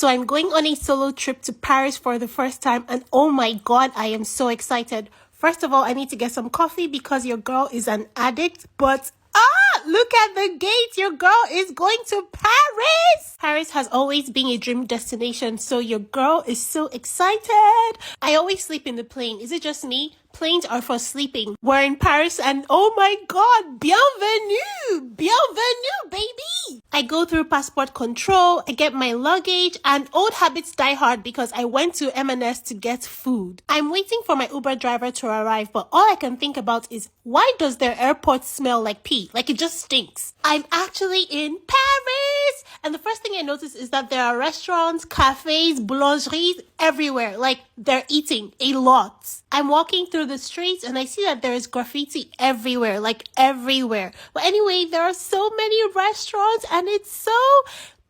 So I'm going on a solo trip to Paris for the first time, and oh my god, I am so excited. First of all, I need to get some coffee because your girl is an addict, but look at the gate. Your girl is going to Paris. Paris has always been a dream destination, so your girl is so excited. I always sleep in the plane. Is it just me? Planes are for sleeping. We're in Paris and oh my god, bienvenue! Bienvenue, baby! I go through passport control, I get my luggage, and old habits die hard because I went to M&S to get food. I'm waiting for my Uber driver to arrive, but all I can think about is, why does their airport smell like pee? Like it just stinks. I'm actually in Paris! And the first thing I notice is that there are restaurants, cafes, boulangeries everywhere. Like they're eating a lot. I'm walking through the streets and I see that there is graffiti everywhere, like everywhere. But anyway, there are so many restaurants and it's so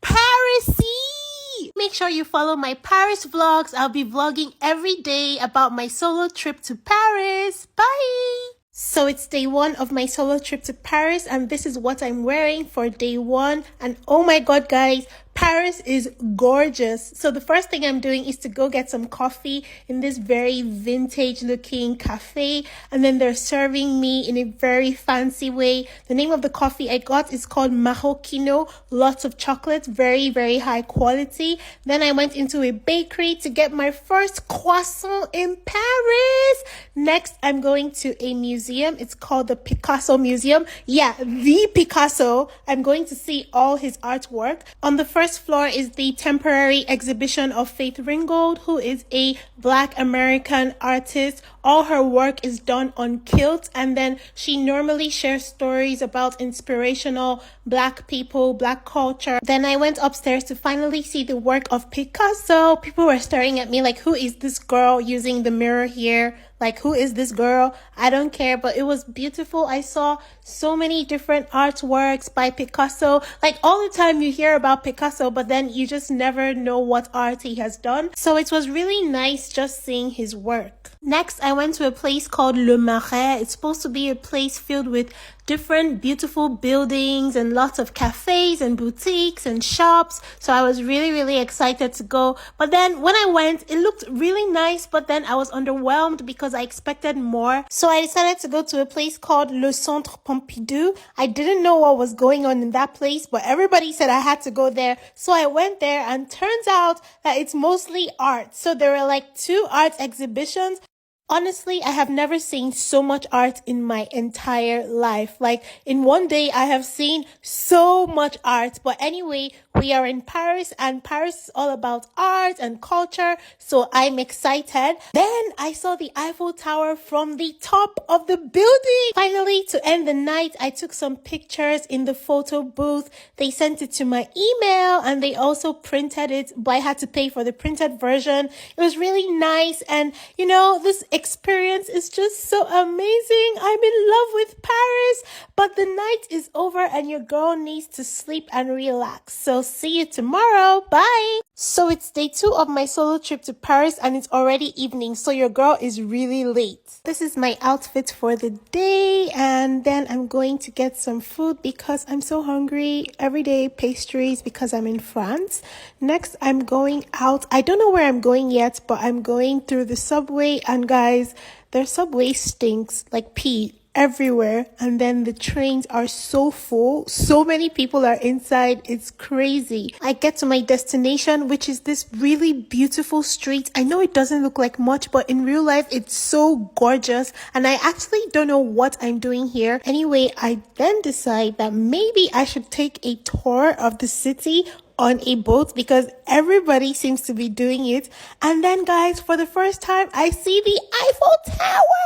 Paris-y. Make sure you follow my Paris vlogs. I'll be vlogging every day about my solo trip to Paris. Bye! So it's day one of my solo trip to Paris and this is what I'm wearing for day one. And oh my god, guys, Paris is gorgeous. So the first thing I'm doing is to go get some coffee in this very vintage looking cafe. And then they're serving me in a very fancy way. The name of the coffee I got is called Marocchino. Lots of chocolate, very, very high quality. Then I went into a bakery to get my first croissant in Paris. Next, I'm going to a museum. It's called the Picasso Museum. Yeah, the Picasso. I'm going to see all his artwork. On the first floor is the temporary exhibition of Faith Ringgold, who is a Black American artist. All her work is done on kilts, and then she normally shares stories about inspirational Black people, Black culture. Then I went upstairs to finally see the work of Picasso. People were staring at me like, who is this girl using the mirror here? Like, who is this girl? I don't care, but it was beautiful. I saw so many different artworks by Picasso. Like, all the time you hear about Picasso, but then you just never know what art he has done. So it was really nice just seeing his work. Next, I went to a place called Le Marais. It's supposed to be a place filled with different beautiful buildings and lots of cafes and boutiques and shops. So I was really, really excited to go. But then when I went, it looked really nice, but then I was underwhelmed because I expected more. So I decided to go to a place called Le Centre Pompidou. I didn't know what was going on in that place, but everybody said I had to go there. So I went there and turns out that it's mostly art. So there were like 2 art exhibitions. Honestly, I have never seen so much art in my entire life. Like, in one day, I have seen so much art. But anyway, we are in Paris, and Paris is all about art and culture, so I'm excited. Then I saw the Eiffel Tower from the top of the building. Finally, to end the night, I took some pictures in the photo booth. They sent it to my email, and they also printed it, but I had to pay for the printed version. It was really nice, and you know, this experience is just so amazing. I'm in love with Paris, but the night is over and your girl needs to sleep and relax. So see you tomorrow. Bye. So it's day 2 of my solo trip to Paris and it's already evening. So your girl is really late. This is my outfit for the day, and then I'm going to get some food because I'm so hungry. Every day pastries because I'm in France. Next, I'm going out. I don't know where I'm going yet, but I'm going through the subway, and guys, their subway stinks like pee everywhere, and then the trains are so full. So many people are inside. It's crazy. I get to my destination, which is this really beautiful street. I know it doesn't look like much, but in real life it's so gorgeous, and I actually don't know what I'm doing here. Anyway, I then decide that maybe I should take a tour of the city on a boat because everybody seems to be doing it. And then, guys, for the first time, I see the Eiffel Tower,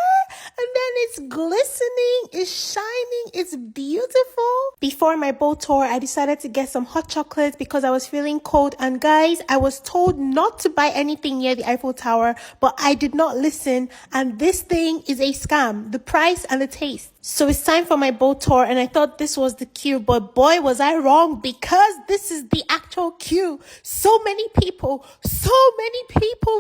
and then it's glistening, it's shining, it's beautiful. Before my boat tour, I decided to get some hot chocolate because I was feeling cold. And guys, I was told not to buy anything near the Eiffel Tower, but I did not listen, and this thing is a scam, the price and the taste. So it's time for my boat tour, and I thought this was the queue, but boy was I wrong because this is the actual queue. So many people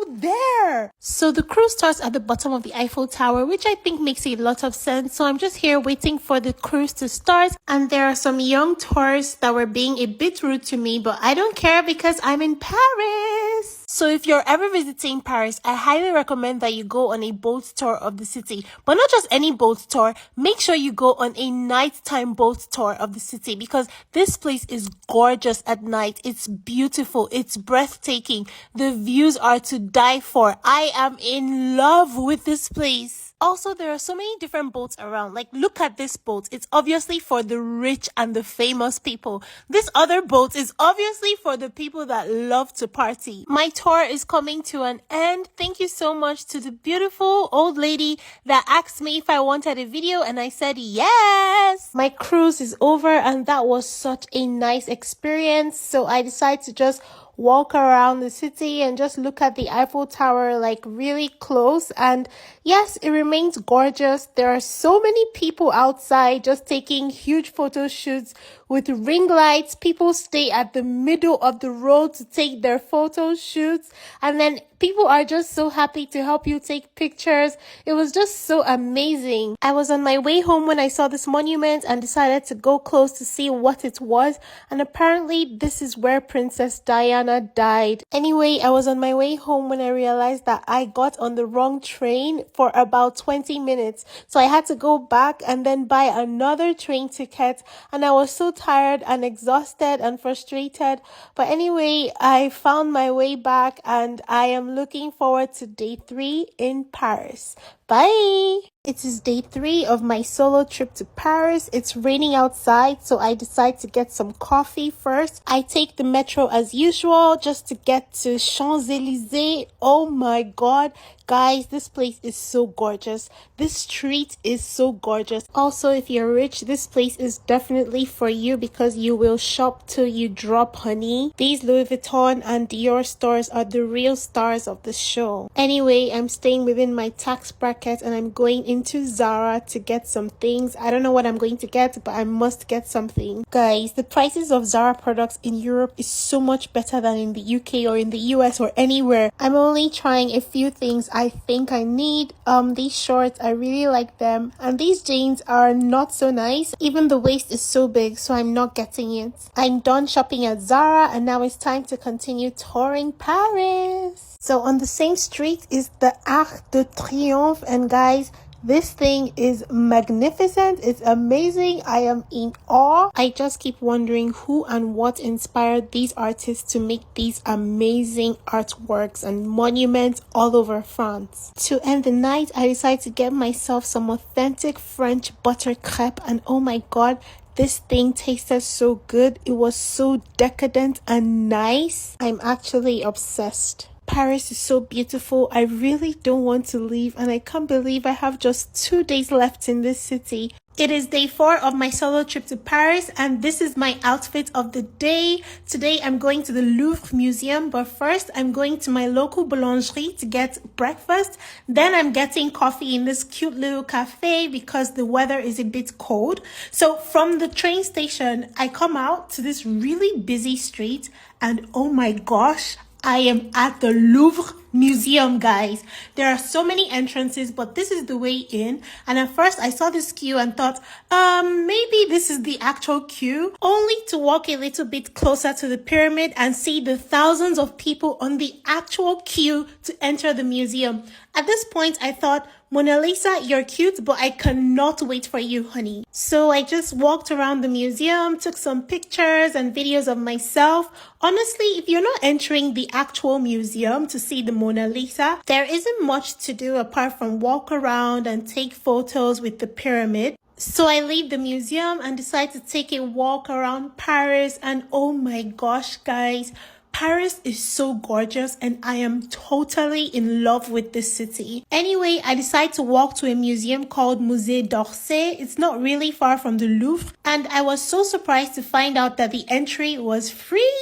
there. So the cruise starts at the bottom of the Eiffel Tower, which which I think makes a lot of sense. So I'm just here waiting for the cruise to start, and there are some young tourists that were being a bit rude to me, but I don't care because I'm in Paris. So if you're ever visiting Paris, I highly recommend that you go on a boat tour of the city, but not just any boat tour. Make sure you go on a nighttime boat tour of the city because this place is gorgeous at night. It's beautiful. It's breathtaking. The views are to die for. I am in love with this place. Also, there are so many different boats around. Like, look at this boat. It's obviously for the rich and the famous people. This other boat is obviously for the people that love to party. My tour is coming to an end. Thank you so much to the beautiful old lady that asked me if I wanted a video, and I said yes. My cruise is over, and that was such a nice experience. So I decided to just walk around the city and just look at the Eiffel Tower like really close. And yes, it remains gorgeous. There are so many people outside just taking huge photo shoots with ring lights. People stay at the middle of the road to take their photo shoots, and then people are just so happy to help you take pictures. It was just so amazing. I was on my way home when I saw this monument and decided to go close to see what it was, and apparently this is where Princess Diana died. Anyway, I was on my way home when I realized that I got on the wrong train for about 20 minutes. So I had to go back and then buy another train ticket, and I was so tired and exhausted and frustrated. But anyway, I found my way back, and I am looking forward to day 3 in Paris. Bye! It is day 3 of my solo trip to Paris. It's raining outside, so I decide to get some coffee first. I take the metro as usual just to get to Champs-Élysées. Oh my god, guys, this place is so gorgeous. This street is so gorgeous. Also, if you're rich, this place is definitely for you because you will shop till you drop, honey. These Louis Vuitton and Dior stores are the real stars of the show. Anyway, I'm staying within my tax bracket and I'm going into Zara to get some things. I don't know what I'm going to get, but I must get something. Guys, the prices of Zara products in Europe is so much better than in the UK or in the US or anywhere. I'm only trying a few things I think I need. These shorts, I really like them, and these jeans are not so nice. Even the waist is so big, so I'm not getting it. I'm done shopping at Zara, and now it's time to continue touring Paris. So on the same street is the Arc de Triomphe, and guys, this thing is magnificent. It's amazing. I am in awe. I just keep wondering who and what inspired these artists to make these amazing artworks and monuments all over France. To end the night, I decided to get myself some authentic French butter crepe, and oh my god, this thing tasted so good. It was so decadent and nice. I'm actually obsessed. Paris is so beautiful. I really don't want to leave, and I can't believe I have just 2 days left in this city. It is day 4 of my solo trip to Paris, and this is my outfit of the day. Today I'm going to the Louvre Museum, but first I'm going to my local boulangerie to get breakfast. Then I'm getting coffee in this cute little cafe because the weather is a bit cold. So from the train station, I come out to this really busy street, and oh my gosh, I am at the Louvre Museum, guys. There are so many entrances, but this is the way in. And at first I saw this queue and thought, maybe this is the actual queue, only to walk a little bit closer to the pyramid and see the thousands of people on the actual queue to enter the museum. At this point, I thought, Mona Lisa, you're cute, but I cannot wait for you, honey. So I just walked around the museum, took some pictures and videos of myself. Honestly, if you're not entering the actual museum to see the Mona Lisa, there isn't much to do apart from walk around and take photos with the pyramid. So I leave the museum and decide to take a walk around Paris, and oh my gosh, guys, Paris is so gorgeous and I am totally in love with this city. Anyway, I decided to walk to a museum called Musée d'Orsay. It's not really far from the Louvre, and I was so surprised to find out that the entry was free.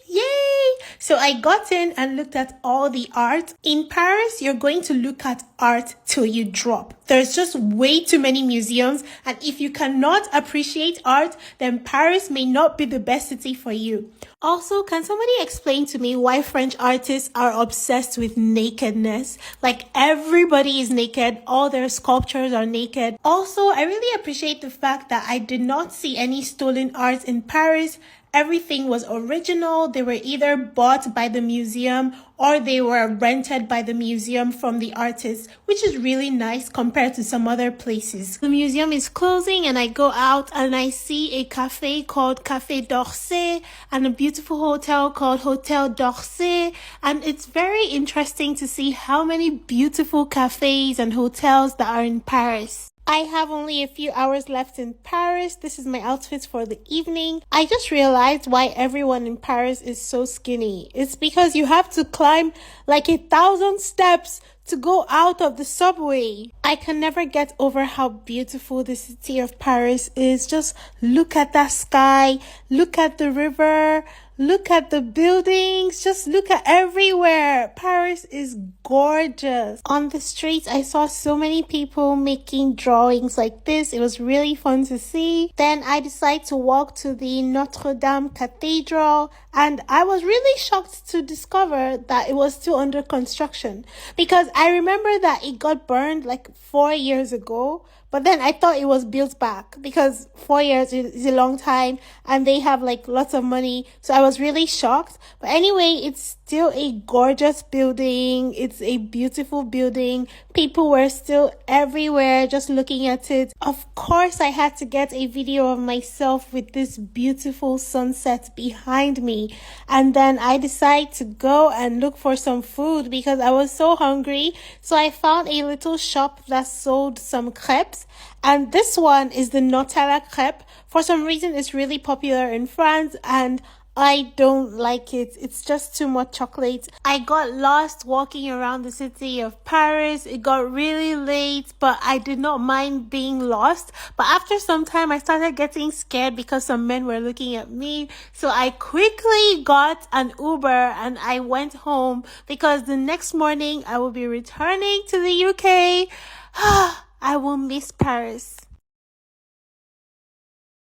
Yay! So I got in and looked at all the art. In Paris, you're going to look at art till you drop. There's just way too many museums, and if you cannot appreciate art, then Paris may not be the best city for you. Also, can somebody explain to me why French artists are obsessed with nakedness? Like everybody is naked, all their sculptures are naked. Also, I really appreciate the fact that I did not see any stolen art in Paris. Everything was original. They were either bought by the museum or they were rented by the museum from the artist, which is really nice compared to some other places. The museum is closing and I go out and I see a cafe called Café d'Orsay and a beautiful hotel called Hotel d'Orsay. And it's very interesting to see how many beautiful cafes and hotels that are in Paris. I have only a few hours left in Paris. This is my outfit for the evening. I just realized why everyone in Paris is so skinny. It's because you have to climb like 1,000 steps to go out of the subway. I can never get over how beautiful the city of Paris is. Just look at that sky, look at the river, look at the buildings, just look at everywhere. Paris is gorgeous. On the streets, I saw so many people making drawings like this. It was really fun to see. Then I decided to walk to the Notre Dame Cathedral, and I was really shocked to discover that it was still under construction, because I remember that it got burned like 4 years ago. But then I thought it was built back because 4 years is a long time and they have like lots of money. So I was really shocked. But anyway, it's still a gorgeous building. It's a beautiful building. People were still everywhere just looking at it. Of course, I had to get a video of myself with this beautiful sunset behind me. And then I decided to go and look for some food because I was so hungry. So I found a little shop that sold some crepes. And this one is the Nutella crepe. For some reason, it's really popular in France and I don't like it. It's just too much chocolate. I got lost walking around the city of Paris. It got really late, but I did not mind being lost. But after some time, I started getting scared because some men were looking at me. So I quickly got an Uber and I went home because the next morning I will be returning to the UK. I will miss Paris.